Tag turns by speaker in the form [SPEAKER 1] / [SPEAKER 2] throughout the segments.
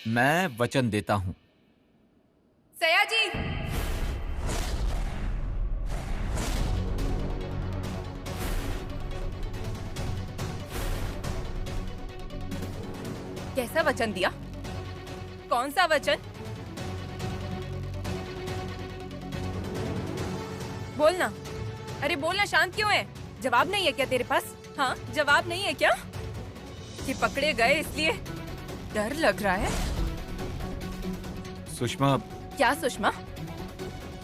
[SPEAKER 1] मैं वचन देता हूँ।
[SPEAKER 2] सया जी, कैसा वचन दिया? कौन सा वचन? बोलना। अरे बोलना, शांत क्यों है? जवाब नहीं है क्या तेरे पास? हाँ, जवाब नहीं है क्या? कि पकड़े गए इसलिए डर लग रहा है?
[SPEAKER 1] सुषमा।
[SPEAKER 2] क्या सुषमा?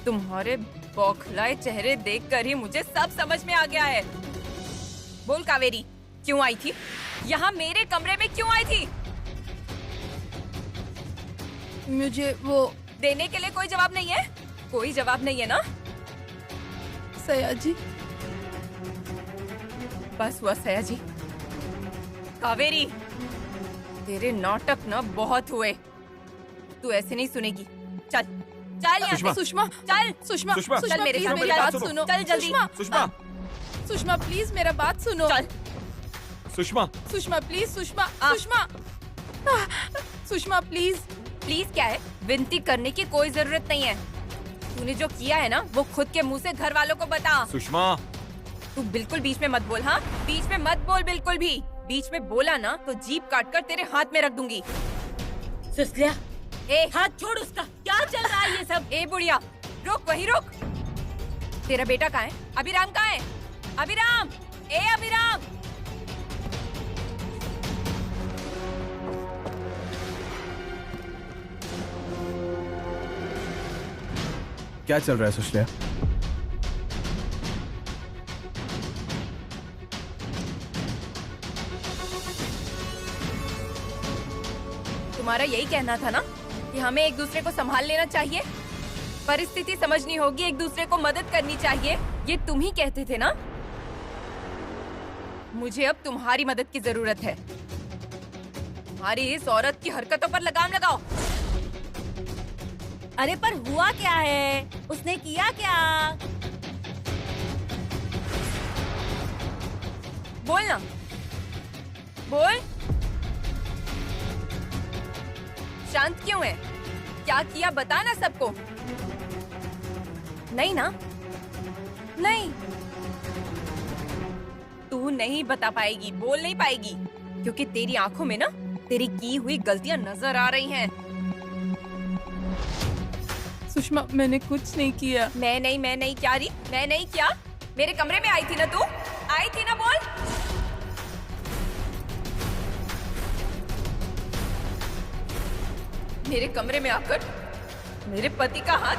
[SPEAKER 2] तुम्हारे बौखलाए चेहरे देखकर ही मुझे सब समझ में आ गया है। बोल कावेरी, क्यों आई थी? यहाँ मेरे कमरे में क्यों आई थी?
[SPEAKER 3] मुझे वो
[SPEAKER 2] देने के लिए कोई जवाब नहीं है? कोई जवाब नहीं है ना?
[SPEAKER 3] सया जी।
[SPEAKER 2] बस हुआ सया जी। कावेरी, तेरे नाटक ना बहुत हुए। तू ऐसे नहीं सुनेगी। चल चल यहाँ से।
[SPEAKER 3] सुषमा,
[SPEAKER 2] चल
[SPEAKER 3] सुषमा,
[SPEAKER 1] सुषमा,
[SPEAKER 2] चल मेरे
[SPEAKER 3] प्लीज
[SPEAKER 2] साथ,
[SPEAKER 3] मेरी
[SPEAKER 2] चल,
[SPEAKER 3] बात सुनो।
[SPEAKER 2] चल जल्दी।
[SPEAKER 1] सुषमा,
[SPEAKER 3] सुषमा प्लीज मेरा बात सुनो।
[SPEAKER 2] चल।
[SPEAKER 1] सुषमा,
[SPEAKER 3] सुषमा प्लीज, सुषमा,
[SPEAKER 2] आ।
[SPEAKER 3] सुषमा, सुषमा प्लीज।
[SPEAKER 2] प्लीज क्या है? विनती करने की कोई जरूरत नहीं है। तूने जो किया है ना, वो खुद के मुंह से घर वालों को बता।
[SPEAKER 1] सुषमा।
[SPEAKER 2] तू बिल्कुल बीच में मत बोल। हाँ, बीच में मत बोल बिल्कुल भी। बीच में बोला ना तो जीभ काट कर तेरे हाथ में रख दूंगी।
[SPEAKER 4] सुसलिया,
[SPEAKER 2] ए
[SPEAKER 4] हाथ छोड़ उसका। क्या चल रहा है ये सब?
[SPEAKER 2] ए बुढ़िया, रुक, वहीं रुक। तेरा बेटा कहाँ है? अभिराम कहाँ है? अभिराम, ए अभिराम।
[SPEAKER 5] क्या चल रहा है सुषलिया?
[SPEAKER 2] तुम्हारा यही कहना था ना कि हमें एक दूसरे को संभाल लेना चाहिए, परिस्थिति समझनी होगी, एक दूसरे को मदद करनी चाहिए। ये तुम ही कहते थे ना? मुझे अब तुम्हारी मदद की जरूरत है। तुम्हारी इस औरत की हरकतों पर लगाम लगाओ।
[SPEAKER 4] अरे पर हुआ क्या है? उसने किया क्या?
[SPEAKER 2] बोल ना, बोल। शांत क्यों है? क्या किया बता ना सबको। नहीं ना? नहीं, तू नहीं बता पाएगी, बोल नहीं पाएगी, क्योंकि तेरी आंखों में ना तेरी की हुई गलतियां नजर आ रही हैं।
[SPEAKER 3] सुषमा, मैंने कुछ नहीं किया।
[SPEAKER 2] मैं नहीं क्या रही? मैं नहीं क्या? मेरे कमरे में आई थी ना तू? आई थी ना? बोल। मेरे कमरे में आकर मेरे पति का हाथ।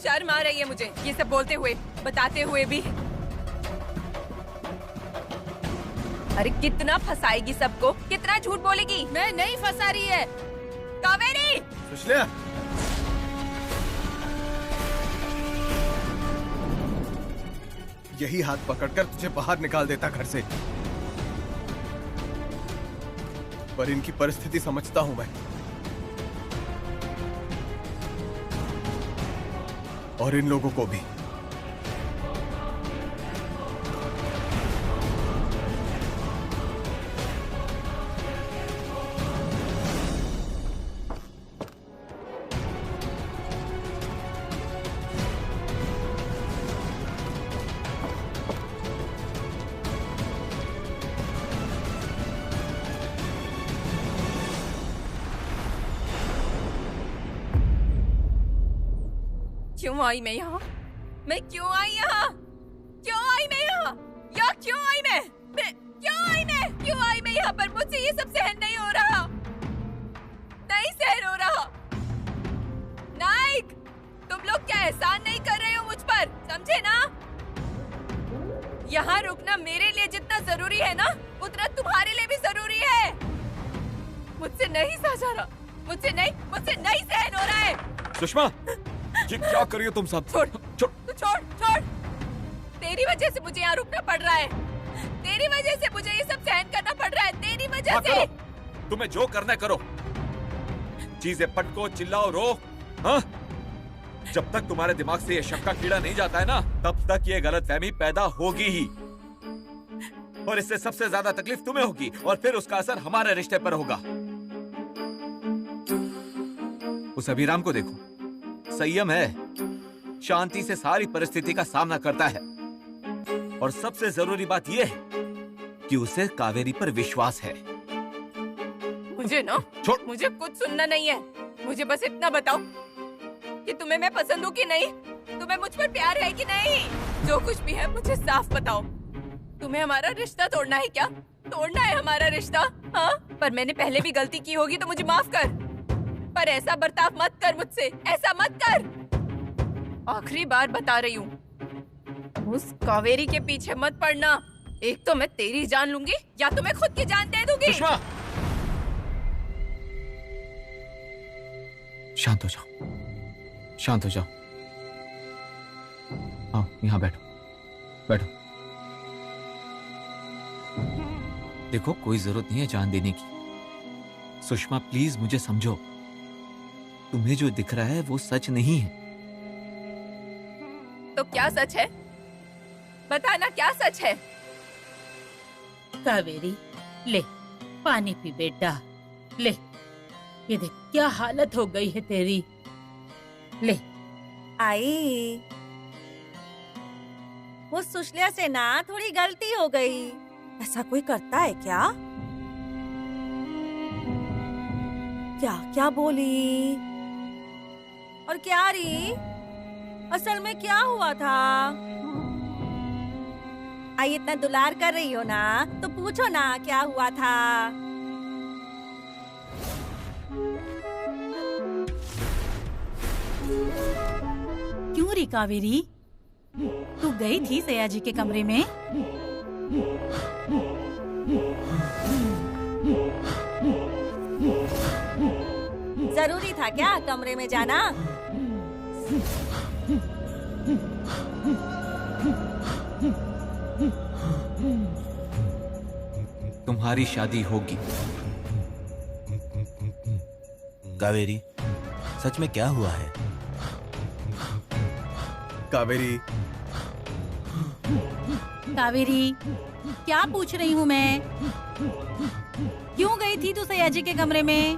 [SPEAKER 2] शर्म आ रही है मुझे ये सब बोलते हुए, बताते हुए भी। अरे कितना फंसाएगी सबको, कितना झूठ बोलेगी?
[SPEAKER 3] मैं नहीं फंसा रही है।
[SPEAKER 2] कावेरी!
[SPEAKER 5] सुषलिया, यही हाथ पकड़कर तुझे बाहर निकाल देता घर से, पर इनकी परिस्थिति समझता हूं मैं, और इन लोगों को भी।
[SPEAKER 2] क्यों आई मैं यहाँ? मैं क्यों आई यहाँ? क्यों आई मैं यहाँ? या क्यों आई मैं? क्यों आई मैं? क्यों आई मैं यहाँ पर? मुझसे ये सब सहन नहीं हो रहा, नहीं सहन हो रहा। नाइक, तुम लोग क्या एहसान नहीं कर रहे हो मुझ पर, समझे ना? यहाँ रुकना मेरे लिए जितना जरूरी है ना, उतना तुम्हारे लिए भी जरूरी है। मुझसे नहीं सहा जा रहा, मुझसे नहीं सहन हो रहा है।
[SPEAKER 1] सुषमा, ये क्या कर रही हो तुम सब?
[SPEAKER 2] छोड़,
[SPEAKER 1] छोड़,
[SPEAKER 2] तू छोड़। तेरी वजह से मुझे यहाँ रुकना पड़ रहा है, तेरी वजह से मुझे ये सब सहन करना पड़ रहा है, तेरी वजह
[SPEAKER 1] हाँ,
[SPEAKER 2] से।
[SPEAKER 1] करो। तुम्हें जो करना है करो, चीजें पटको, चिल्लाओ, रो। हाँ? जब तक तुम्हारे दिमाग से ये शक का कीड़ा नहीं जाता है ना, तब तक ये गलतफहमी पैदा होगी ही। और इससे सबसे ज्यादा तकलीफ तुम्हें होगी और फिर उसका असर हमारे रिश्ते पर होगा। उस अभिराम को देखो, संयम है, शांति से सारी परिस्थिति का सामना करता है और सबसे जरूरी बात यह है कि उसे कावेरी पर विश्वास है।
[SPEAKER 2] मुझे ना
[SPEAKER 1] छोड़।
[SPEAKER 2] मुझे कुछ सुनना नहीं है। मुझे बस इतना बताओ कि तुम्हें मैं पसंद हूँ कि नहीं, तुम्हें मुझ पर प्यार है कि नहीं। जो कुछ भी है मुझे साफ बताओ। तुम्हें हमारा रिश्ता तोड़ना है क्या? तोड़ना है हमारा रिश्ता? हाँ, पर मैंने पहले भी गलती की होगी तो मुझे माफ कर, पर ऐसा बर्ताव मत कर मुझसे, ऐसा मत कर। आखिरी बार बता रही हूँ, उस कावेरी के पीछे मत पड़ना। एक तो मैं तेरी जान लूंगी या तो मैं खुद की जान दे दूंगी।
[SPEAKER 1] सुषमा, शांत हो जाओ, शांत हो जाओ। आओ यहाँ बैठो, बैठो। देखो, कोई जरूरत नहीं है जान देने की। सुषमा प्लीज मुझे समझो, तुम्हें जो दिख रहा है वो सच नहीं है।
[SPEAKER 2] तो क्या सच है? बताना, क्या सच है?
[SPEAKER 4] कावेरी, ले पानी पी बेटा, ले। ये देख क्या हालत हो गई है तेरी, ले।
[SPEAKER 6] आई, वो सुशल्या से ना थोड़ी गलती हो गई। ऐसा कोई करता है क्या? क्या क्या बोली और क्या रही? असल में क्या हुआ था? आई, इतना दुलार कर रही हो ना तो पूछो ना क्या हुआ था।
[SPEAKER 7] क्यों री कावेरी, तू गई थी सयाजी के कमरे में?
[SPEAKER 6] जरूरी था क्या कमरे में जाना?
[SPEAKER 1] तुम्हारी शादी होगी।
[SPEAKER 8] कावेरी, सच में क्या हुआ है?
[SPEAKER 5] कावेरी,
[SPEAKER 7] कावेरी, क्या पूछ रही हूँ मैं? क्यों गई थी तू सयाजी के कमरे में?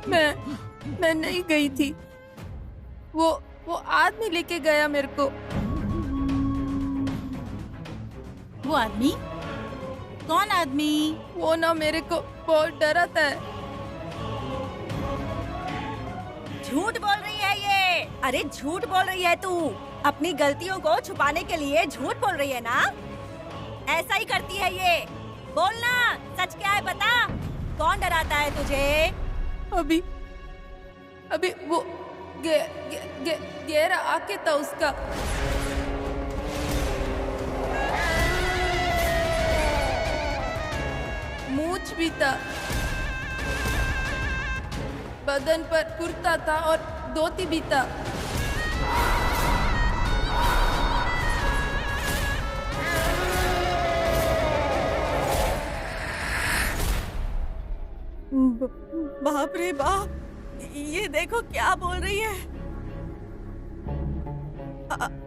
[SPEAKER 3] मैं नहीं गई थी। वो आदमी लेके गया मेरे को।
[SPEAKER 7] वो आदमी? कौन आदमी?
[SPEAKER 3] वो ना मेरे को बहुत डराता है।
[SPEAKER 6] झूठ बोल रही है ये। अरे झूठ बोल रही है तू। अपनी गलतियों को छुपाने के लिए झूठ बोल रही है ना? ऐसा ही करती है ये। बोलना, सच क्या है बता। कौन डराता है तुझे?
[SPEAKER 3] अभी वो गहरा आके था उसका। मूंछ भी था, बदन पर कुर्ता था और धोती भी था।
[SPEAKER 6] बाप रे बाप, ये देखो क्या बोल रही है।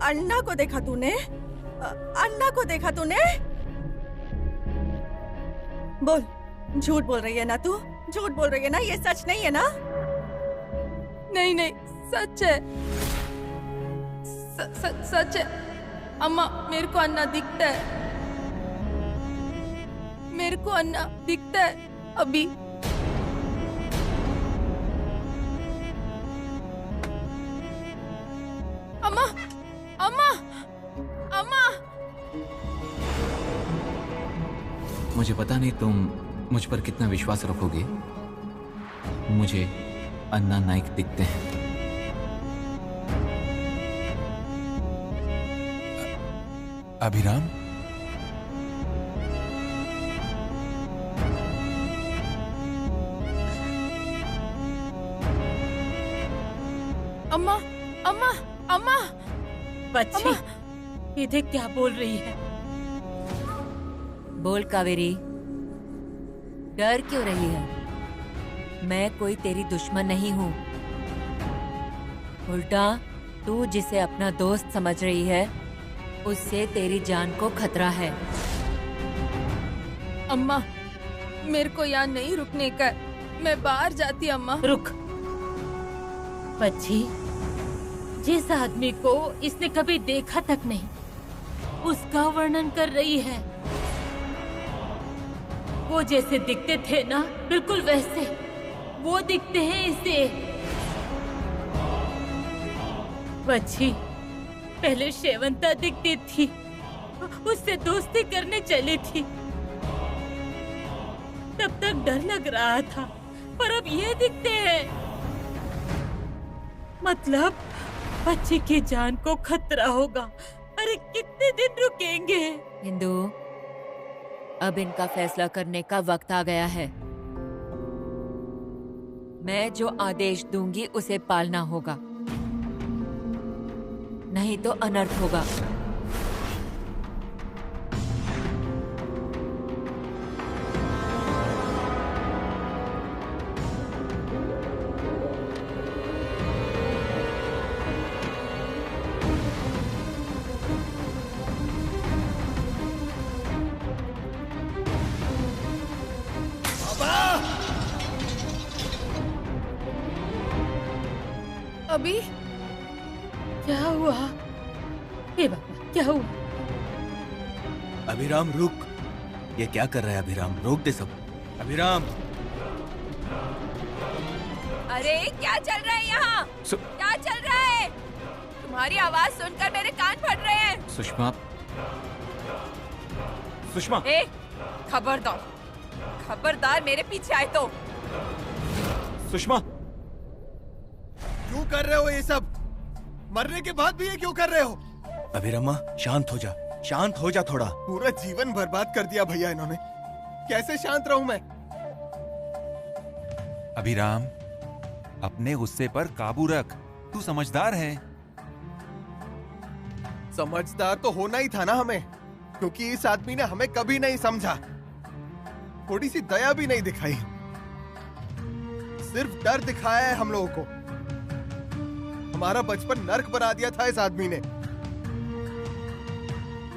[SPEAKER 6] अन्ना को देखा तूने? अन्ना को देखा तूने? बोल, झूठ बोल रही है ना तू? झूठ बोल रही है ना? ये सच नहीं है ना?
[SPEAKER 3] नहीं, सच है। सच है अम्मा, मेरे को अन्ना दिखता है। मेरे को अन्ना दिखता है अभी। अम्मा।
[SPEAKER 1] मुझे पता नहीं तुम मुझ पर कितना विश्वास रखोगे। मुझे अन्ना नाइक दिखते हैं।
[SPEAKER 8] अभिराम,
[SPEAKER 3] अम्मा।
[SPEAKER 4] बच्ची, ये देख क्या बोल रही है।
[SPEAKER 9] बोल कावेरी, डर क्यों रही है? मैं कोई तेरी दुश्मन नहीं हूँ। उल्टा तू जिसे अपना दोस्त समझ रही है, उससे तेरी जान को खतरा है।
[SPEAKER 3] अम्मा, मेरे को यहाँ नहीं रुकने का, मैं बाहर जाती। अम्मा
[SPEAKER 4] रुक बच्ची, जिस आदमी को इसने कभी देखा तक नहीं, उसका वर्णन कर रही है। वो जैसे दिखते थे ना, बिल्कुल वैसे वो दिखते हैं इसे। बच्ची, पहले शेवंता दिखती थी, उससे दोस्ती करने चली थी, तब तक डर लग रहा था, पर अब ये दिखते हैं। मतलब बच्ची की जान को खतरा होगा। अरे कितने दिन रुकेंगे?
[SPEAKER 9] हिंदू, अब इनका फैसला करने का वक्त आ गया है। मैं जो आदेश दूंगी उसे पालना होगा, नहीं तो अनर्थ होगा।
[SPEAKER 3] अभी
[SPEAKER 4] क्या हुआ? हे बाबा, क्या हुआ?
[SPEAKER 8] अभिराम रुक, ये क्या कर रहा है अभिराम? रोक दे सब। अभिराम!
[SPEAKER 2] अरे क्या चल रहा है यहाँ? क्या चल रहा है? तुम्हारी आवाज सुनकर मेरे कान फट रहे हैं।
[SPEAKER 1] सुषमा, सुषमा!
[SPEAKER 2] ए, खबरदार, खबरदार मेरे पीछे आए तो।
[SPEAKER 1] सुषमा!
[SPEAKER 5] क्यों कर रहे हो ये सब? मरने के बाद भी ये क्यों कर रहे हो?
[SPEAKER 8] अभिरामा, शांत हो जा, शांत हो जा थोड़ा।
[SPEAKER 5] पूरा जीवन बर्बाद कर दिया भैया इन्होंने, कैसे शांत रहूं मैं?
[SPEAKER 10] अभिराम, अपने गुस्से पर काबू रख, तू समझदार है।
[SPEAKER 5] समझदार तो होना ही था ना हमें, क्योंकि इस आदमी ने हमें कभी नहीं समझा, थोड़ी सी दया भी नहीं दिखाई, सिर्फ डर दिखाया है हम लोगों को। हमारा बचपन नर्क बना दिया था इस आदमी ने।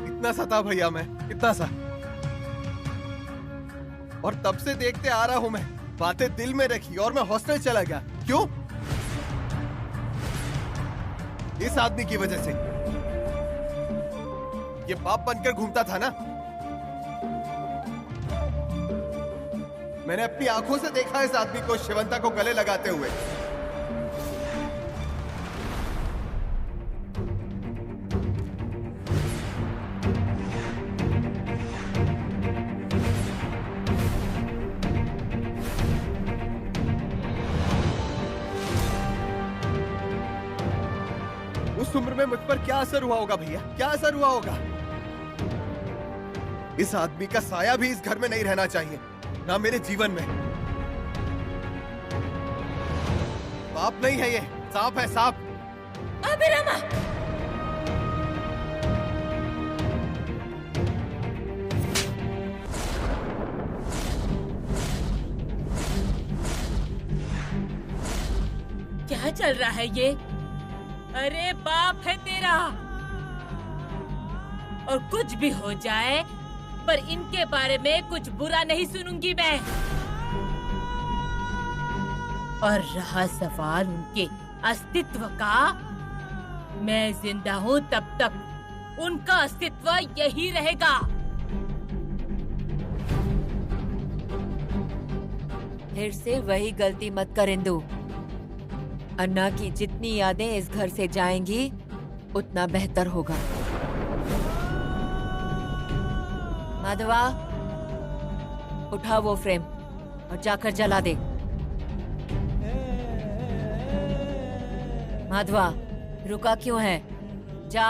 [SPEAKER 5] इतना सता भैया मैं, इतना सा, और तब से देखते आ रहा हूं मैं, बातें दिल में रखी और मैं हॉस्टल चला गया। क्यों? इस आदमी की वजह से। ये बाप बनकर घूमता था ना, मैंने अपनी आंखों से देखा इस आदमी को शिवंता को गले लगाते हुए। उस उम्र में मुझ पर क्या असर हुआ होगा भैया, क्या असर हुआ होगा? इस आदमी का साया भी इस घर में नहीं रहना चाहिए, ना मेरे जीवन में। बाप नहीं है ये, सांप है, सांप।
[SPEAKER 4] अभिरामा! क्या चल रहा है ये? अरे बाप है तेरा, और कुछ भी हो जाए पर इनके बारे में कुछ बुरा नहीं सुनूंगी मैं। और रहा सवाल उनके अस्तित्व का, मैं जिंदा हूँ तब तक उनका अस्तित्व यही रहेगा।
[SPEAKER 9] फिर से वही गलती मत कर इंदु। अन्ना की जितनी यादें इस घर से जाएंगी उतना बेहतर होगा। माधवा, उठा वो फ्रेम और जाकर जला दे। माधवा, रुका क्यों है? जा।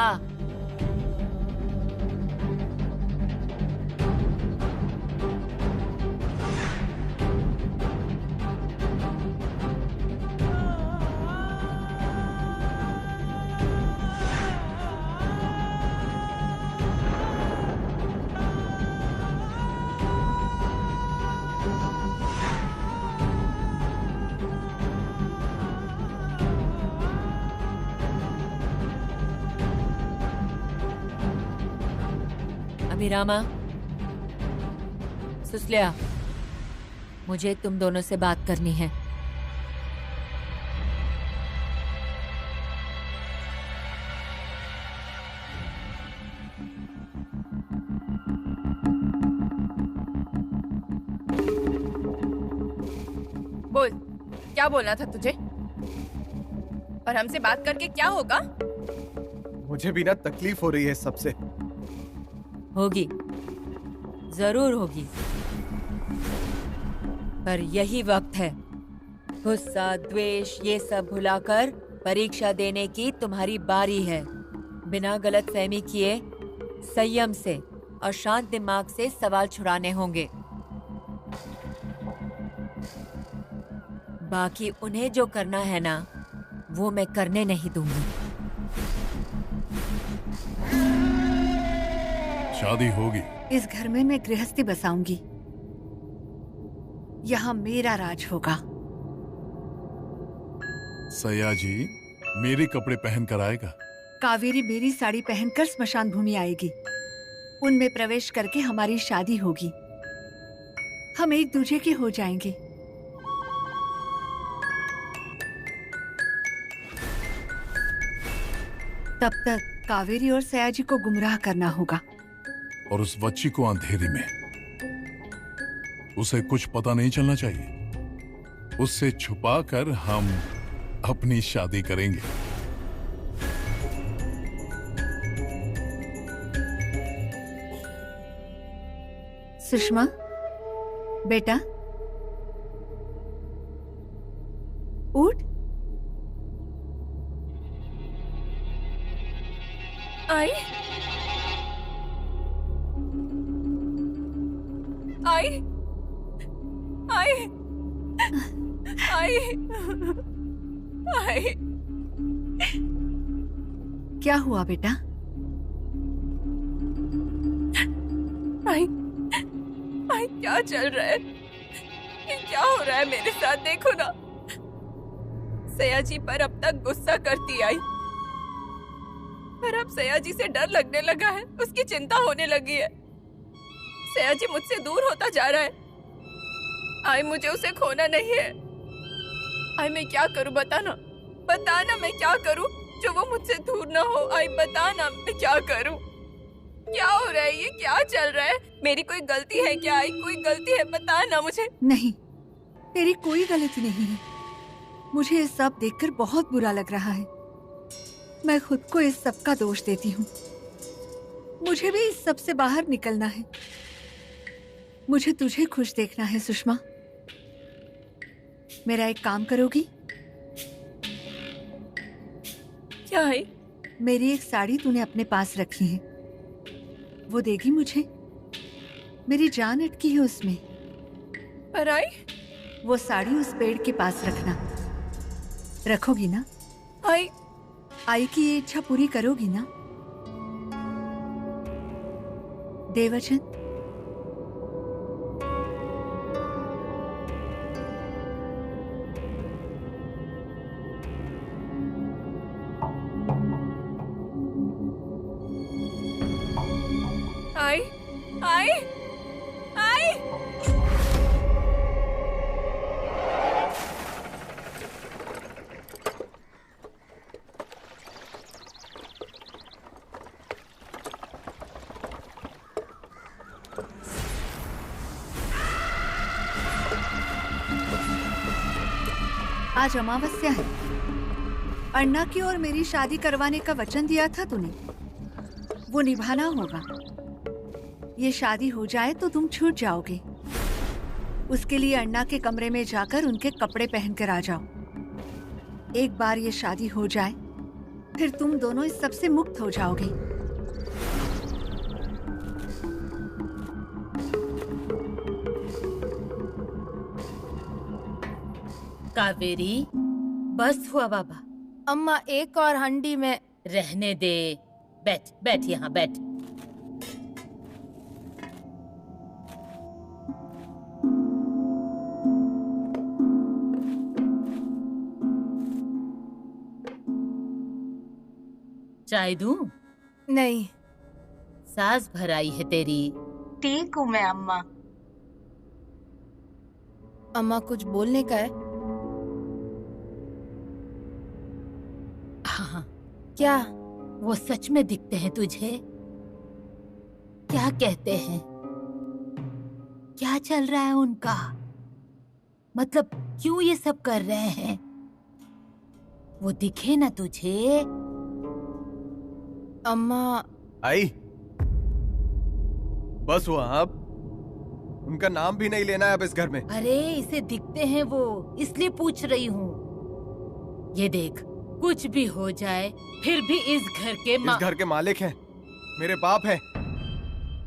[SPEAKER 9] अभिरामा, सुसलिया, मुझे तुम दोनों से बात करनी है।
[SPEAKER 2] बोल, क्या बोलना था तुझे? और हमसे बात करके क्या होगा?
[SPEAKER 5] मुझे भी ना तकलीफ हो रही है सबसे।
[SPEAKER 9] होगी, जरूर होगी, पर यही वक्त है गुस्सा, द्वेष ये सब भुलाकर परीक्षा देने की तुम्हारी बारी है। बिना गलतफहमी किए संयम से और शांत दिमाग से सवाल छुड़ाने होंगे। बाकी उन्हें जो करना है ना, वो मैं करने नहीं दूंगी।
[SPEAKER 11] शादी होगी।
[SPEAKER 12] इस घर में मैं गृहस्थी बसाऊंगी। यहाँ मेरा राज होगा।
[SPEAKER 11] सयाजी मेरे कपड़े पहन कर आएगा।
[SPEAKER 12] कावेरी मेरी साड़ी पहनकर स्मशान भूमि आएगी। उनमें प्रवेश करके हमारी शादी होगी। हम एक दूजे के हो जाएंगे। तब तक कावेरी और सयाजी को गुमराह करना होगा।
[SPEAKER 11] और उस बच्ची को अंधेरी में, उसे कुछ पता नहीं चलना चाहिए। उससे छुपाकर हम अपनी शादी करेंगे।
[SPEAKER 12] सुषमा, बेटा उठ।
[SPEAKER 2] आई आई आई आई आई।
[SPEAKER 12] क्या हुआ बेटा?
[SPEAKER 2] आई आई, क्या चल रहा है? ये क्या हो रहा है मेरे साथ? देखो ना, सयाजी पर अब तक गुस्सा करती आई, पर अब सयाजी से डर लगने लगा है। उसकी चिंता होने लगी है। सयाजी मुझसे दूर होता जा रहा है। आई, मुझे उसे खोना नहीं है। आई, मैं क्या करूं? बताना मैं क्या करूं जो वो मुझसे दूर ना हो। आई, बताना मैं क्या करूं? क्या हो रहा है? ये क्या चल रहा है? मेरी कोई गलती है क्या? आई, कोई गलती है? बताना मुझे।
[SPEAKER 12] नहीं, तेरी कोई गलती नहीं है। मुझे ये सब देखकर बहुत बुरा लग रहा है। मैं खुद को इस सब का दोष देती हूँ। मुझे भी इस सब से बाहर निकलना है। मुझे तुझे खुश देखना है सुषमा। मेरा एक काम करोगी?
[SPEAKER 2] क्या है?
[SPEAKER 12] मेरी एक साड़ी तूने अपने पास रखी है, वो देगी मुझे? मेरी जान अटकी है उसमें।
[SPEAKER 2] पर आई,
[SPEAKER 12] वो साड़ी उस पेड़ के पास रखना। रखोगी ना? आई की ये इच्छा पूरी करोगी ना? देवचन,
[SPEAKER 2] आई आई आई।
[SPEAKER 12] आज अमावस्या है। अन्ना की और मेरी शादी करवाने का वचन दिया था तूने, वो निभाना होगा। ये शादी हो जाए तो तुम छूट जाओगे। उसके लिए अन्ना के कमरे में जाकर उनके कपड़े पहनकर आ जाओ। एक बार ये शादी हो जाए, फिर तुम दोनों इस सब से मुक्त हो जाओगे।
[SPEAKER 4] कावेरी, बस हुआ बाबा।
[SPEAKER 3] अम्मा, एक और हंडी में।
[SPEAKER 4] रहने दे। बैठ बैठ, यहाँ बैठ। चाय दूं?
[SPEAKER 3] नहीं,
[SPEAKER 4] सास भराई है तेरी।
[SPEAKER 13] ठीक हूँ मैं अम्मा।
[SPEAKER 3] अम्मा कुछ बोलने का है?
[SPEAKER 4] हाँ,
[SPEAKER 3] क्या?
[SPEAKER 4] वो सच में दिखते हैं तुझे? क्या कहते हैं? क्या चल रहा है उनका? मतलब क्यों ये सब कर रहे हैं? वो दिखे ना तुझे?
[SPEAKER 3] अम्मा।
[SPEAKER 5] आई, बस हुआ अब। उनका नाम भी नहीं लेना है अब इस घर में।
[SPEAKER 4] अरे इसे दिखते हैं वो, इसलिए पूछ रही हूँ। ये देख, कुछ भी हो जाए फिर भी इस घर के
[SPEAKER 5] मालिक हैं, मेरे बाप हैं,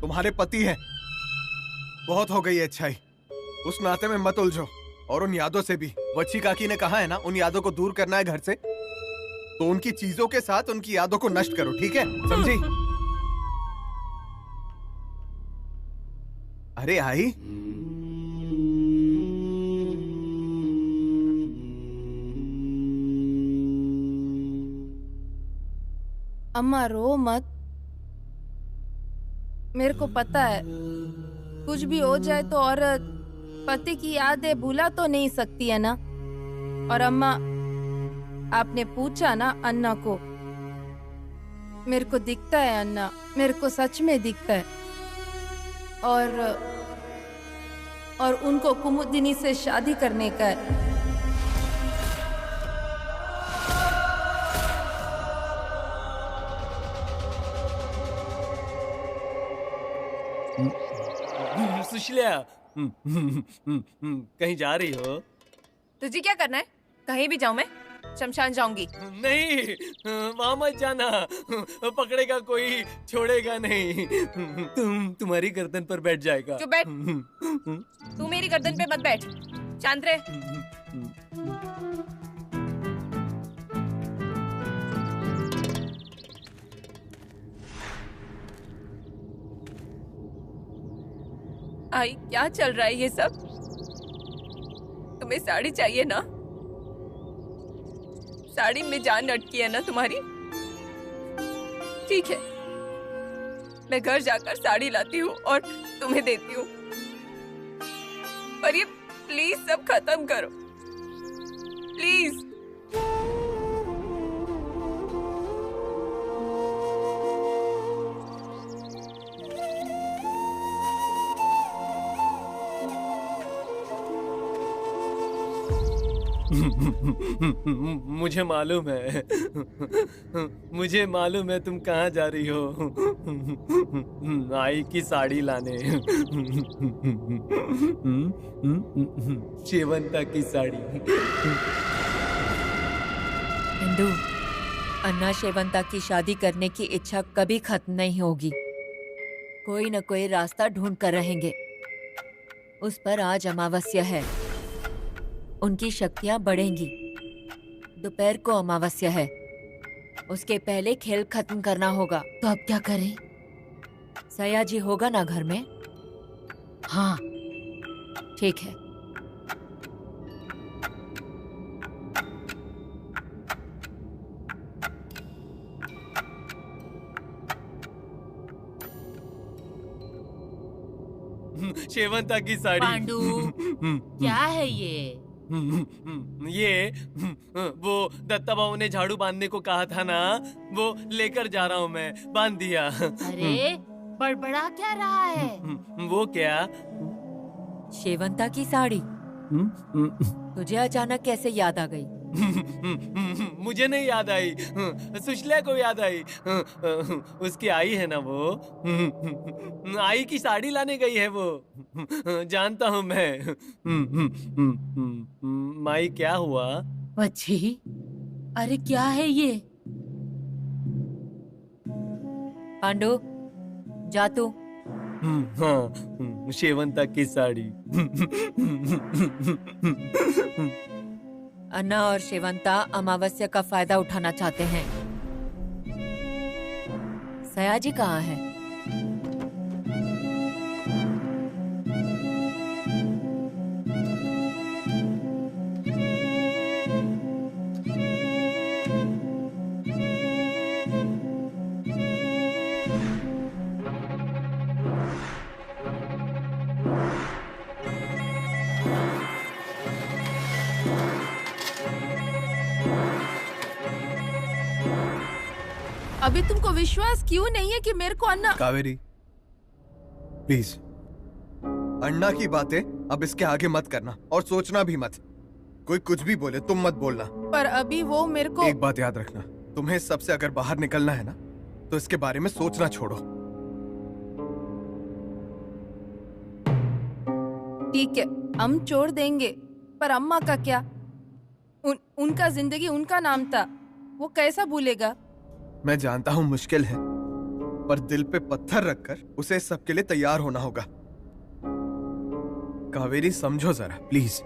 [SPEAKER 5] तुम्हारे पति हैं। बहुत हो गई है अच्छाई, उस नाते में मत उलझो। और उन यादों से भी, वच्छी काकी ने कहा है ना, उन यादों को दूर करना है घर से, तो उनकी चीजों के साथ उनकी यादों को नष्ट करो, ठीक है? समझी? अरे आई,
[SPEAKER 3] अम्मा रो मत। मेरे को पता है कुछ भी हो जाए तो औरत पति की यादें भुला तो नहीं सकती है ना। और अम्मा, आपने पूछा ना अन्ना को, मेरे को दिखता है अन्ना, मेरे को सच में दिखता है। और उनको कुमुदिनी से शादी करने का है।
[SPEAKER 14] सुशीला, कहीं जा रही हो?
[SPEAKER 2] तुझे क्या करना है? कहीं भी जाऊं मैं? शमशान जाऊंगी।
[SPEAKER 14] नहीं, वहाँ मत जाना, पकड़ेगा कोई, छोड़ेगा नहीं। तुम्हारी गर्दन पर बैठ जाएगा।
[SPEAKER 2] चुप बैठ। तू मेरी गर्दन पे मत बैठ, शांत रह। आई, क्या चल रहा है ये सब? तुम्हें साड़ी चाहिए ना? साड़ी में जान अटकी है ना तुम्हारी? ठीक है, मैं घर जाकर साड़ी लाती हूँ और तुम्हें देती हूँ। पर ये प्लीज सब खत्म करो, प्लीज।
[SPEAKER 14] मुझे मालूम है, मुझे मालूम है तुम कहाँ जा रही हो। आई की साड़ी लाने। शेवंता की साड़ी।
[SPEAKER 9] इंदु, अन्ना शेवंता की शादी करने की इच्छा कभी खत्म नहीं होगी। कोई न कोई रास्ता ढूंढ कर रहेंगे। उस पर आज अमावस्या है, उनकी शक्तियां बढ़ेंगी। दोपहर को अमावस्या है, उसके पहले खेल खत्म करना होगा।
[SPEAKER 4] तो अब क्या करें?
[SPEAKER 9] सयाजी होगा ना घर में?
[SPEAKER 4] हाँ,
[SPEAKER 9] ठीक है।
[SPEAKER 14] शेवंता की साड़ी।
[SPEAKER 4] पांडु, क्या है ये?
[SPEAKER 14] ये वो दत्ता बाबू ने झाड़ू बांधने को कहा था ना, वो लेकर जा रहा हूँ मैं, बांध दिया।
[SPEAKER 4] अरे बड़बड़ा क्या रहा है?
[SPEAKER 14] वो क्या?
[SPEAKER 9] शेवंता की साड़ी तुझे अचानक कैसे याद आ गई?
[SPEAKER 14] मुझे नहीं याद आई, सुशीला को याद आई। उसकी आई है ना वो, आई की साड़ी लाने गई है वो, जानता हूँ मैं। माई क्या हुआ?
[SPEAKER 4] अच्छी, अरे क्या है ये?
[SPEAKER 9] पांडु, जा तू।
[SPEAKER 14] हाँ, शेवंता की साड़ी।
[SPEAKER 9] अन्ना और शेवंता अमावस्या का फायदा उठाना चाहते हैं। सयाजी कहाँ है?
[SPEAKER 3] अभी तुमको विश्वास क्यों नहीं है कि मेरे को अन्ना।
[SPEAKER 5] कावेरी प्लीज, अन्ना की बातें अब इसके आगे मत करना और सोचना भी मत। कोई कुछ भी बोले तुम मत बोलना।
[SPEAKER 3] पर अभी वो मेरे को।
[SPEAKER 5] एक बात याद रखना, तुम्हें सबसे अगर बाहर निकलना है ना तो इसके बारे में सोचना छोड़ो।
[SPEAKER 3] ठीक है, हम छोड़ देंगे, पर अम्मा का क्या? उनका जिंदगी उनका नाम था, वो कैसा भूलेगा?
[SPEAKER 5] मैं जानता हूँ मुश्किल है, पर दिल पे पत्थर रखकर उसे सबके लिए तैयार होना होगा। कावेरी समझो जरा प्लीज।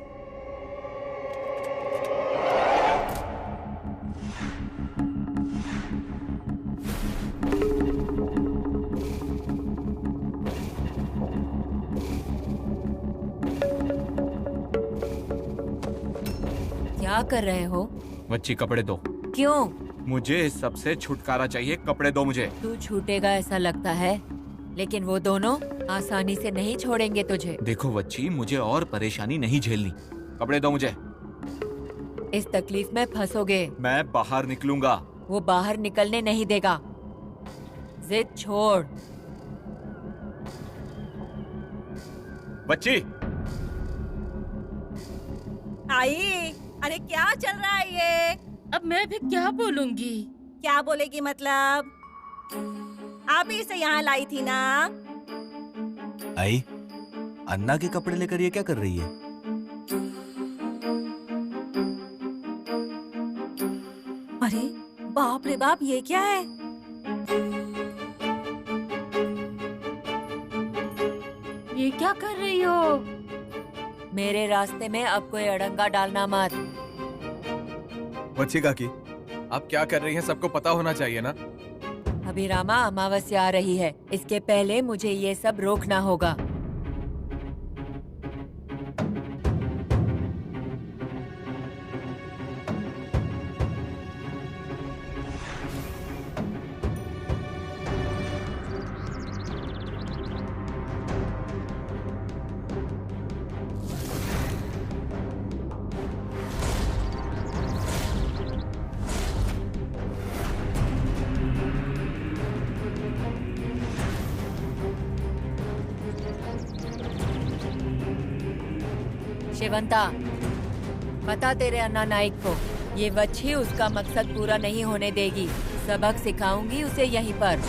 [SPEAKER 9] क्या कर रहे हो?
[SPEAKER 1] बच्ची कपड़े दो।
[SPEAKER 9] क्यों?
[SPEAKER 1] मुझे इस सब से छुटकारा चाहिए, कपड़े दो मुझे।
[SPEAKER 9] तू छूटेगा ऐसा लगता है, लेकिन वो दोनों आसानी से नहीं छोड़ेंगे तुझे।
[SPEAKER 1] देखो बच्ची, मुझे और परेशानी नहीं झेलनी, कपड़े दो मुझे।
[SPEAKER 9] इस तकलीफ में फंसोगे।
[SPEAKER 1] मैं बाहर निकलूंगा।
[SPEAKER 9] वो बाहर निकलने नहीं देगा। जिद छोड़।
[SPEAKER 1] बच्ची।
[SPEAKER 6] आई, अरे क्या चल रहा है ये?
[SPEAKER 7] अब मैं भी क्या बोलूंगी?
[SPEAKER 6] क्या बोलेगी मतलब? आप ही इसे यहाँ लाई थी ना?
[SPEAKER 8] आई, अन्ना के कपड़े लेकर ये क्या कर रही है?
[SPEAKER 6] अरे बाप रे बाप, ये क्या है?
[SPEAKER 7] ये क्या कर रही हो?
[SPEAKER 9] मेरे रास्ते में अब कोई अड़ंगा डालना मत।
[SPEAKER 5] बच्ची काकी, आप क्या कर रही हैं सबको पता होना चाहिए ना।
[SPEAKER 9] अभी रामा, अमावस्या आ रही है, इसके पहले मुझे ये सब रोकना होगा। शिवंता, बता तेरे अन्ना नाइक को, ये वच्छी उसका मकसद पूरा नहीं होने देगी। सबक सिखाऊंगी उसे यहीं पर।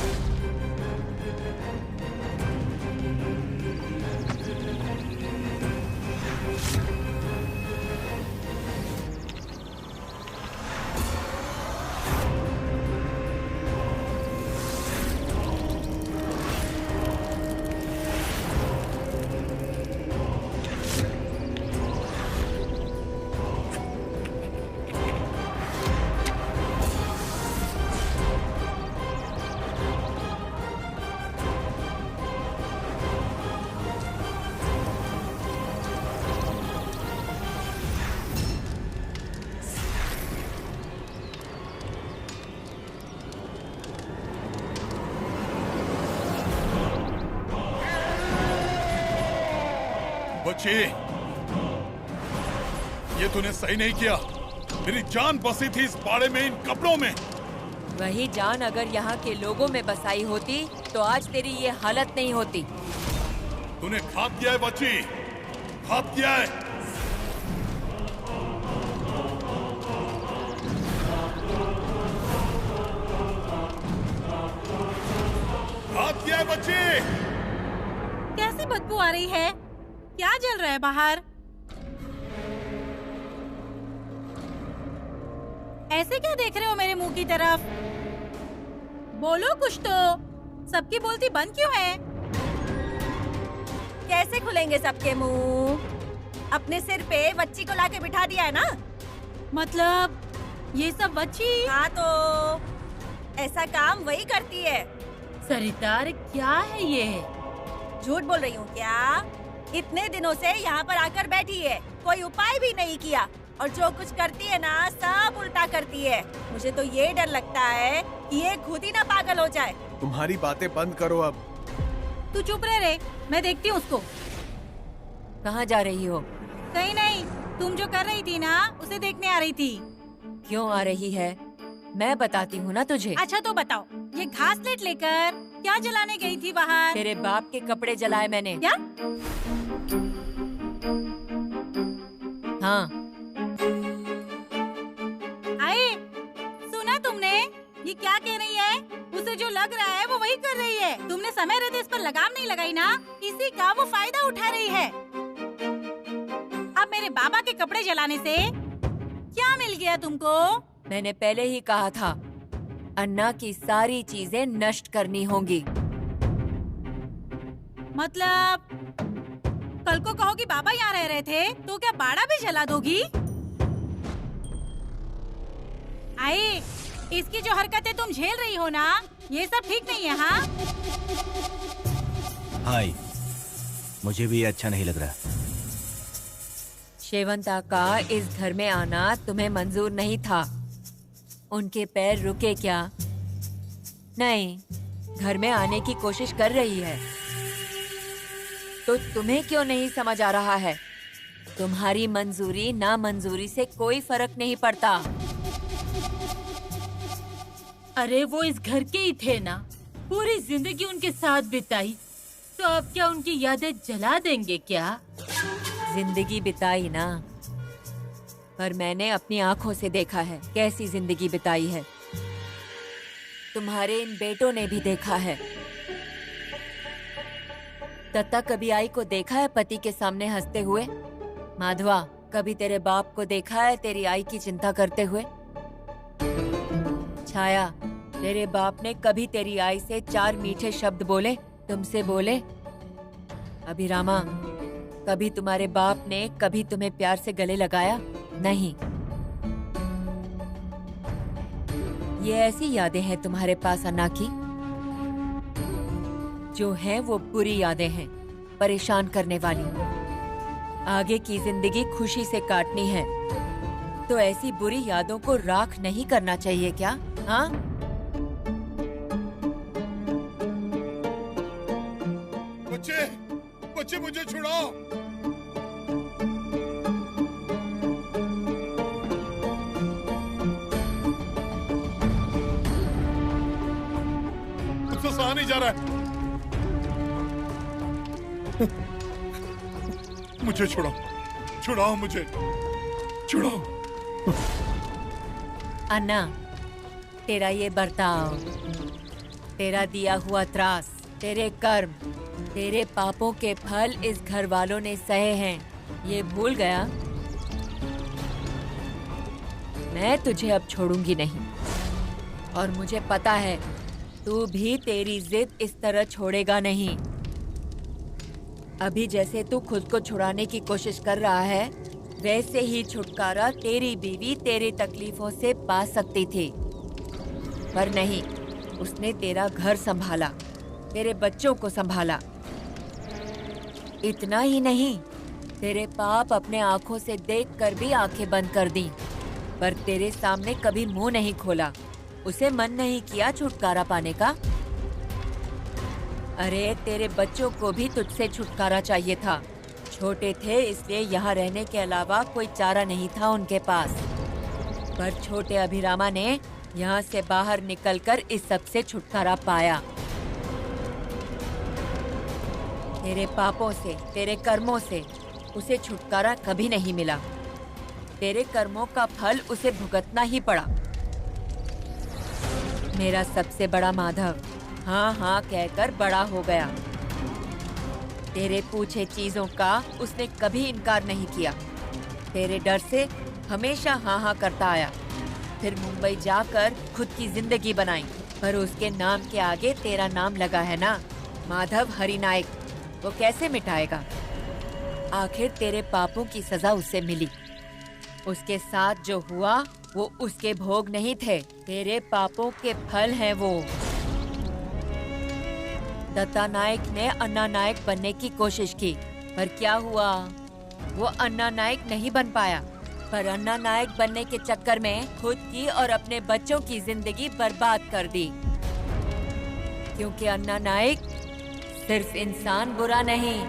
[SPEAKER 11] बच्ची, ये तूने सही नहीं किया। मेरी जान बसी थी इस बाड़े में, इन कपड़ों में।
[SPEAKER 9] वही जान अगर यहाँ के लोगों में बसाई होती तो आज तेरी ये हालत नहीं होती।
[SPEAKER 11] तूने घात किया है बच्ची, घात किया है। घात किया है बच्ची।
[SPEAKER 7] कैसी बदबू आ रही है? क्या जल रहा है बाहर? ऐसे क्या देख रहे हो मेरे मुंह की तरफ? बोलो कुछ तो। सबकी बोलती बंद क्यों है?
[SPEAKER 6] कैसे खुलेंगे सबके मुंह? अपने सिर पे बच्ची को लाके बिठा दिया है ना।
[SPEAKER 7] मतलब ये सब बच्ची?
[SPEAKER 6] हाँ तो ऐसा काम वही करती है।
[SPEAKER 7] सरिता, क्या है ये?
[SPEAKER 6] झूठ बोल रही हूँ क्या? इतने दिनों से यहाँ पर आकर बैठी है, कोई उपाय भी नहीं किया, और जो कुछ करती है ना सब उल्टा करती है। मुझे तो ये डर लगता है कि ये खुद ही ना पागल हो जाए।
[SPEAKER 5] तुम्हारी बातें बंद करो अब।
[SPEAKER 7] तू चुप रह रे, मैं देखती हूँ उसको।
[SPEAKER 9] कहाँ जा रही हो?
[SPEAKER 7] कहीं नहीं, तुम जो कर रही थी ना उसे देखने आ रही थी।
[SPEAKER 9] क्यों आ रही है? मैं बताती हूँ ना तुझे।
[SPEAKER 7] अच्छा तो बताओ, ये घासलेट लेकर क्या जलाने गई थी बाहर?
[SPEAKER 9] तेरे बाप के कपड़े जलाए मैंने।
[SPEAKER 7] क्या?
[SPEAKER 9] हाँ।
[SPEAKER 7] आए, सुना तुमने? ये क्या कह रही है? उसे जो लग रहा है वो वही कर रही है। तुमने समय रहते इस पर लगाम नहीं लगाई ना, इसी का वो फायदा उठा रही है। अब मेरे बाबा के कपड़े जलाने से क्या मिल गया तुमको?
[SPEAKER 9] मैंने पहले ही कहा था, अन्ना की सारी चीजें नष्ट करनी होंगी।
[SPEAKER 7] मतलब कल को कहोगी बाबा यहाँ रह रहे थे, तो क्या बाड़ा भी जला दोगी? आए, इसकी जो हरकतें तुम झेल रही हो ना, ये सब ठीक नहीं है। हाँ
[SPEAKER 8] हाय, मुझे भी ये अच्छा नहीं लग रहा।
[SPEAKER 9] शेवंता का इस घर में आना तुम्हें मंजूर नहीं था। उनके पैर रुके क्या? नहीं, घर में आने की कोशिश कर रही है। तो तुम्हें क्यों नहीं समझ आ रहा है? तुम्हारी मंजूरी ना मंजूरी से कोई फर्क नहीं पड़ता।
[SPEAKER 4] अरे वो इस घर के ही थे ना, पूरी जिंदगी उनके साथ बिताई, तो अब क्या उनकी यादें जला देंगे क्या?
[SPEAKER 9] जिंदगी बिताई ना, पर मैंने अपनी आंखों से देखा है कैसी जिंदगी बिताई है। तुम्हारे इन बेटों ने भी देखा है। दत्ता, कभी आई को देखा है पति के सामने हंसते हुए? माधवा, कभी तेरे बाप को देखा है तेरी आई की चिंता करते हुए? छाया, तेरे बाप ने कभी तेरी आई से 4 मीठे शब्द बोले, तुमसे बोले? अभिरामा, कभी तुम्हारे बाप ने कभी तुम्हें प्यार से गले लगाया? नहीं। ये ऐसी यादें हैं तुम्हारे पास अन्ना की, जो हैं वो बुरी यादें हैं, परेशान करने वाली। आगे की जिंदगी खुशी से काटनी है, तो ऐसी बुरी यादों को राख नहीं करना चाहिए क्या? हाँ?
[SPEAKER 11] बच्चे मुझे छुड़ाओ। मुझसे सहा नहीं जा रहा है। मुझे छुड़ाओ मुझे, छुड़ाओ।
[SPEAKER 9] अन्ना, तेरा ये बर्ताव, तेरा दिया हुआ त्रास, तेरे कर्म, तेरे पापों के फल इस घर वालों ने सहे हैं। ये भूल गया? मैं तुझे अब छोड़ूंगी नहीं, और मुझे पता है तू भी तेरी जिद इस तरह छोड़ेगा नहीं। अभी जैसे तू खुद को छुड़ाने की कोशिश कर रहा है, वैसे ही छुटकारा तेरी बीवी तेरी तकलीफों से पा सकती थी, पर नहीं। उसने तेरा घर संभाला, तेरे बच्चों को संभाला। इतना ही नहीं, तेरे पाप अपने आंखों से देखकर भी आंखें बंद कर दी, पर तेरे सामने कभी मुंह नहीं खोला। उसे मन नहीं किया छुटकारा पाने का? अरे तेरे बच्चों को भी तुझसे छुटकारा चाहिए था। छोटे थे इसलिए यहाँ रहने के अलावा कोई चारा नहीं था उनके पास, पर छोटे अभिरामा ने यहाँ से बाहर निकलकर इस सब से छुटकारा पाया। तेरे पापों से, तेरे कर्मों से उसे छुटकारा कभी नहीं मिला। तेरे कर्मों का फल उसे भुगतना ही पड़ा। मेरा सबसे बड़ा माधव हाँ हाँ कहकर बड़ा हो गया। तेरे पूछे चीजों का उसने कभी इनकार नहीं किया। तेरे डर से हमेशा हाँ हाँ करता आया। फिर मुंबई जाकर खुद की जिंदगी बनाई, पर उसके नाम के आगे तेरा नाम लगा है ना, माधव हरिनायक। वो कैसे मिटाएगा? आखिर तेरे पापों की सजा उसे मिली। उसके साथ जो हुआ वो उसके भोग नहीं थे, तेरे पापों के फल हैं वो। दत्ता नायक ने अन्ना नायक बनने की कोशिश की, पर क्या हुआ? वो अन्ना नायक नहीं बन पाया, पर अन्ना नायक बनने के चक्कर में खुद की और अपने बच्चों की जिंदगी बर्बाद कर दी। क्योंकि अन्ना नायक सिर्फ इंसान बुरा नहीं,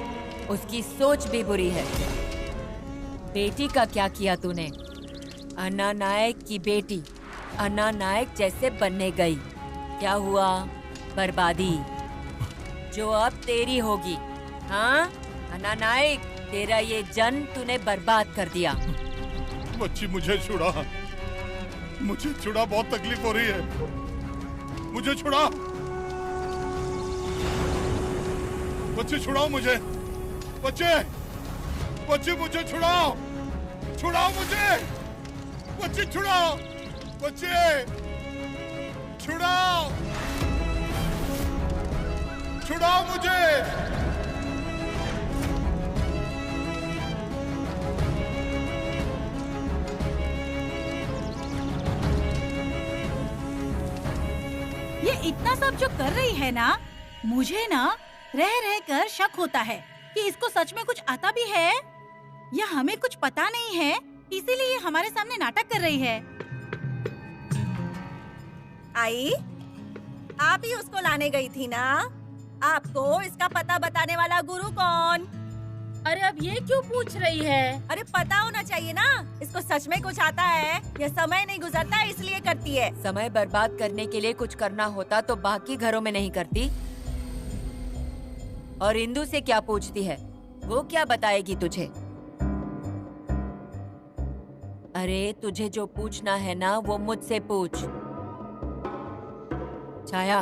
[SPEAKER 9] उसकी सोच भी बुरी है। बेटी का क्या किया तूने? अन्ना नायक की बेटी अन्ना नायक जैसे बनने गई। क्या हुआ? बर्बादी, जो अब तेरी होगी। हाँ अन्ना नायक, तेरा ये जन्म तूने बर्बाद कर दिया।
[SPEAKER 11] बच्ची मुझे छुड़ा, मुझे छुड़ा, बहुत तकलीफ हो रही है, मुझे छुड़ा, बच्चे छुड़ाओ मुझे, बच्चे बच्चे मुझे छुड़ाओ, छुड़ाओ मुझे, बच्चे छुड़ाओ, बच्चे छुड़ाओ, छुड़ाओ मुझे।
[SPEAKER 7] ये इतना सब जो कर रही है ना, मुझे ना रह रह कर शक होता है कि इसको सच में कुछ आता भी है या हमें कुछ पता नहीं है, इसीलिए ये हमारे सामने नाटक कर रही है।
[SPEAKER 6] आई, आप ही उसको लाने गई थी ना? आपको इसका पता बताने वाला गुरु कौन?
[SPEAKER 3] अरे अब ये क्यों पूछ रही है?
[SPEAKER 6] अरे पता होना चाहिए ना, इसको सच में कुछ आता है या समय नहीं गुजरता इसलिए करती है?
[SPEAKER 9] समय बर्बाद करने के लिए कुछ करना होता तो बाकी घरों में नहीं करती। और इंदु से क्या पूछती है? वो क्या बताएगी तुझे? अरे तुझे जो पूछना है ना वो मुझसे पूछ। छाया,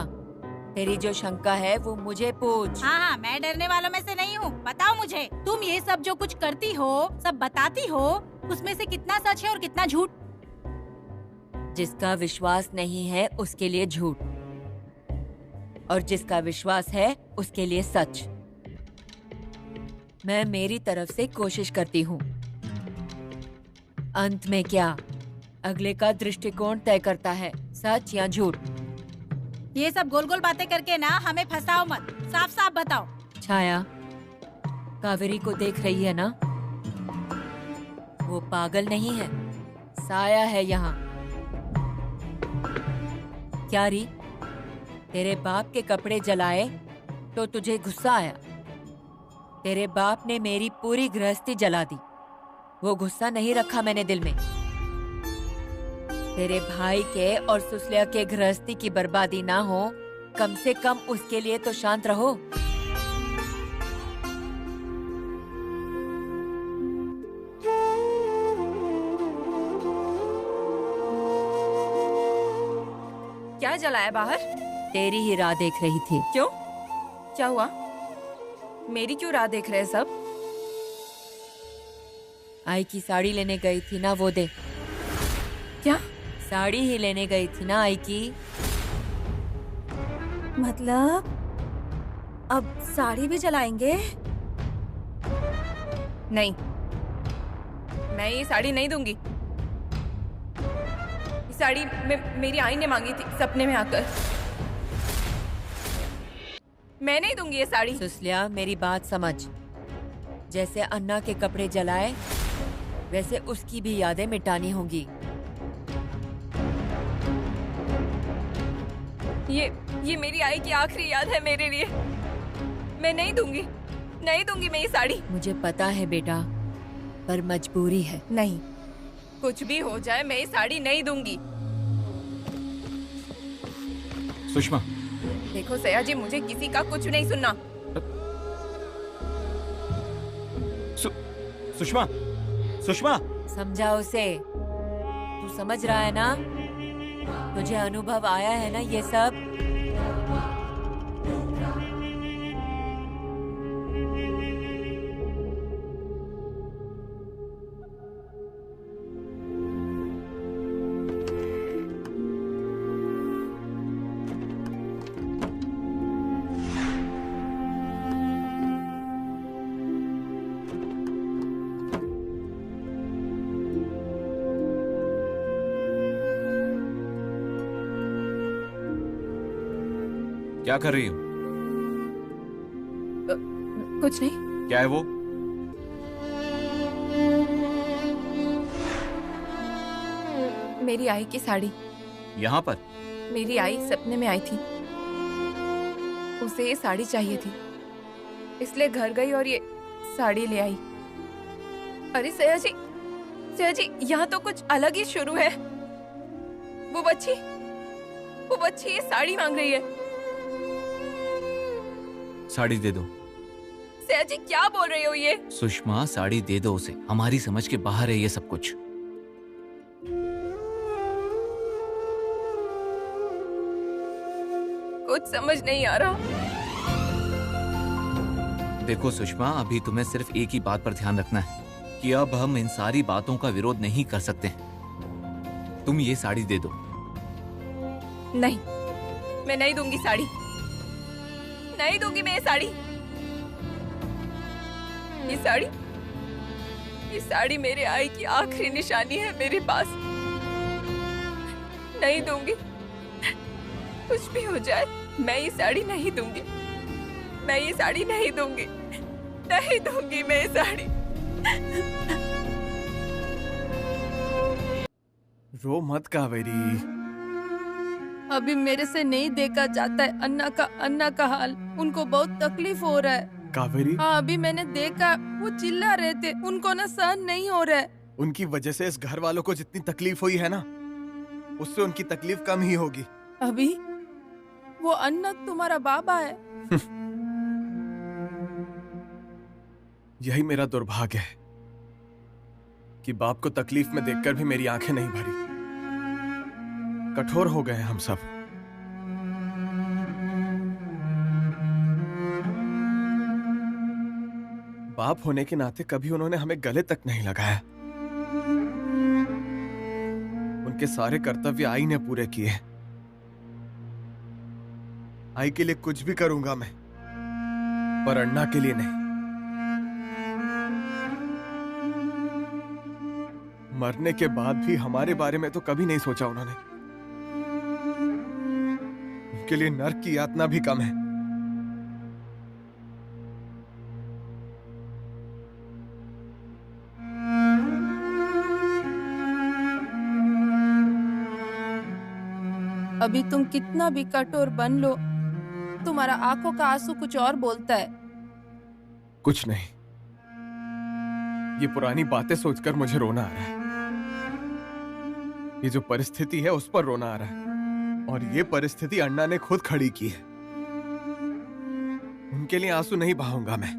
[SPEAKER 9] तेरी जो शंका है वो मुझे पूछ।
[SPEAKER 7] हाँ, मैं डरने वालों में से नहीं हूँ। बताओ मुझे, तुम ये सब जो कुछ करती हो, सब बताती हो, उसमें से कितना सच है और कितना झूठ?
[SPEAKER 9] जिसका विश्वास नहीं है उसके लिए झूठ, और जिसका विश्वास है उसके लिए सच। मैं मेरी तरफ से कोशिश करती हूँ। अंत में क्या, अगले का दृष्टिकोण तय करता है, सच या झूठ।
[SPEAKER 7] ये सब गोल गोल बातें करके ना हमें फंसाओ मत, साफ साफ बताओ।
[SPEAKER 9] छाया, कावेरी को देख रही है ना? वो पागल नहीं है, साया है यहाँ। क्या री, तेरे बाप के कपड़े जलाए तो तुझे गुस्सा आया? तेरे बाप ने मेरी पूरी गृहस्थी जला दी, वो गुस्सा नहीं रखा मैंने दिल में। तेरे भाई के और सुसलिया के गृहस्थी की बर्बादी ना हो, कम से कम उसके लिए तो शांत रहो।
[SPEAKER 2] क्या जलाया बाहर?
[SPEAKER 9] तेरी ही राह देख रही थी।
[SPEAKER 2] क्यों? क्या हुआ? मेरी क्यों राह देख रहे हैं सब?
[SPEAKER 9] आई की साड़ी लेने गई थी ना, वो दे।
[SPEAKER 2] क्या?
[SPEAKER 9] साड़ी ही लेने गई थी ना आई की।
[SPEAKER 6] मतलब अब साड़ी भी जलाएंगे?
[SPEAKER 2] नहीं, मैं ये साड़ी नहीं दूंगी। ये साड़ी मेरी आई ने मांगी थी सपने में आकर। मैं नहीं दूंगी ये साड़ी।
[SPEAKER 9] सुसलिया, मेरी बात समझ। जैसे अन्ना के कपड़े जलाए वैसे उसकी भी यादें मिटानी होंगी।
[SPEAKER 2] ये मेरी आई की आखिरी याद है मेरे लिए। मैं नहीं दूंगी, नहीं दूंगी मैं ये साड़ी।
[SPEAKER 9] मुझे पता है बेटा, पर मजबूरी है।
[SPEAKER 2] नहीं, कुछ भी हो जाए मैं ये साड़ी नहीं दूंगी।
[SPEAKER 1] सुषमा,
[SPEAKER 2] देखो सयाजी, मुझे किसी का कुछ नहीं सुनना।
[SPEAKER 1] सुषमा, सुषमा,
[SPEAKER 9] समझा उसे। तू समझ रहा है ना? तुझे अनुभव आया है ना ये सब?
[SPEAKER 1] क्या कर रही हो?
[SPEAKER 2] कुछ नहीं।
[SPEAKER 1] क्या है वो?
[SPEAKER 2] मेरी आई की साड़ी।
[SPEAKER 1] यहाँ पर?
[SPEAKER 2] मेरी आई सपने में आई थी, उसे ये साड़ी चाहिए थी, इसलिए घर गई और ये साड़ी ले आई। अरे सयाजी, सयाजी, यहाँ तो कुछ अलग ही शुरू है। वो बच्ची ये साड़ी मांग रही है।
[SPEAKER 1] साड़ी दे दो।
[SPEAKER 2] सया जी क्या बोल रही हो ये?
[SPEAKER 1] सुषमा साड़ी दे दो उसे, हमारी समझ के बाहर है ये सब कुछ।
[SPEAKER 2] कुछ समझ नहीं आ रहा।
[SPEAKER 1] देखो सुषमा, अभी तुम्हें सिर्फ एक ही बात पर ध्यान रखना है कि अब हम इन सारी बातों का विरोध नहीं कर सकते। तुम ये साड़ी दे दो।
[SPEAKER 2] नहीं, मैं नहीं दूंगी साड़ी, नहीं दूंगी मैं ये साड़ी। ये साड़ी मेरे आई की आखिरी निशानी है मेरे पास। नहीं दूंगी, कुछ भी हो जाए मैं ये साड़ी नहीं दूंगी। मैं ये साड़ी नहीं दूंगी, नहीं दूंगी मैं ये साड़ी।
[SPEAKER 5] रो मत कावेरी।
[SPEAKER 3] अभी मेरे से नहीं देखा जाता है अन्ना का हाल। उनको बहुत तकलीफ हो रहा है।
[SPEAKER 5] कावेरी?
[SPEAKER 3] हाँ, अभी मैंने देखा, वो चिल्ला रहे थे, उनको ना सहन नहीं हो रहा है।
[SPEAKER 5] उनकी वजह से इस घर वालों को जितनी तकलीफ हुई है ना, उससे उनकी तकलीफ कम ही होगी।
[SPEAKER 3] अभी वो अन्ना तुम्हारा बाबा है।
[SPEAKER 5] यही मेरा दुर्भाग्य है कि बाप को तकलीफ में देखकर भी मेरी आंखें नहीं भरी। कठोर हो गए हम सब। बाप होने के नाते कभी उन्होंने हमें गले तक नहीं लगाया। उनके सारे कर्तव्य आई ने पूरे किए। आई के लिए कुछ भी करूंगा मैं, पर अन्ना के लिए नहीं। मरने के बाद भी हमारे बारे में तो कभी नहीं सोचा उन्होंने। उनके लिए नर्क की यातना भी कम है।
[SPEAKER 3] अभी तुम कितना भी कठोर बन लो, तुम्हारा आंखों का आंसू कुछ और बोलता है।
[SPEAKER 5] कुछ नहीं, ये पुरानी बातें सोचकर मुझे रोना आ रहा है। ये जो परिस्थिति है उस पर रोना आ रहा है, और ये परिस्थिति अन्ना ने खुद खड़ी की है। उनके लिए आंसू नहीं बहाऊंगा मैं।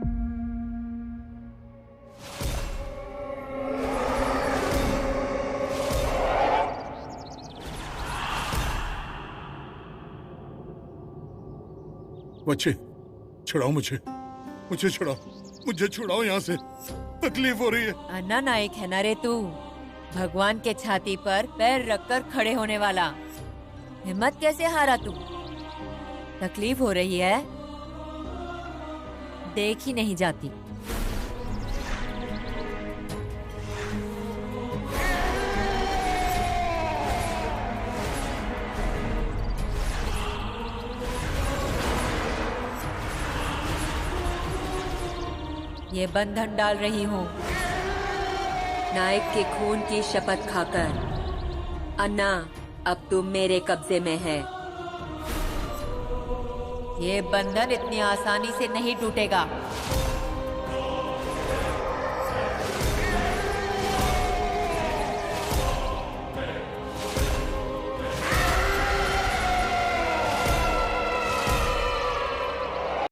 [SPEAKER 11] बच्चे छुड़ाओ मुझे छुड़ाओ यहाँ से, तकलीफ हो रही है।
[SPEAKER 9] अन्ना नायक है ना रे तू, भगवान के छाती पर पैर रखकर खड़े होने वाला। हिम्मत कैसे हारा तू? तकलीफ हो रही है, देख ही नहीं जाती। ये बंधन डाल रही हूँ नायक के खून की शपथ खाकर। अन्ना, अब तुम मेरे कब्जे में है। ये बंधन इतनी आसानी से नहीं टूटेगा।